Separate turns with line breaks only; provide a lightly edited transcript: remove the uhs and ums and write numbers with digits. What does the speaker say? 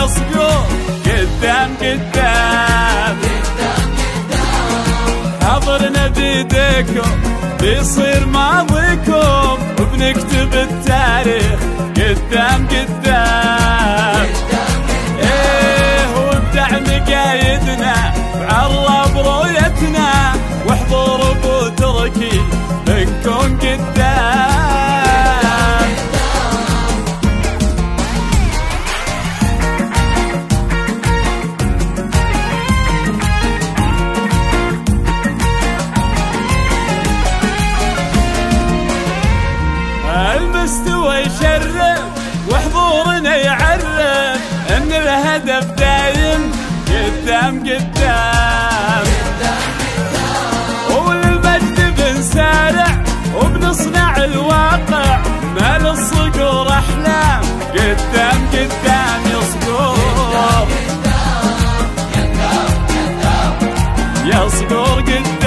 يا صقور قدام قدام حاضرنا بيديكم بيصير ماضيكم وبنكتب التاريخ قدام قدام ايه وبدعم قايدنا وعرى برؤيتنا وحضور ابو تركي بنكون قدام. المستوى يشرف وحضورنا يعرف ان الهدف دايم قدام قدام وللمجد بنسارع وبنصنع الواقع ما للصقور احلام قدام قدام يا صقور يا صقور قدام.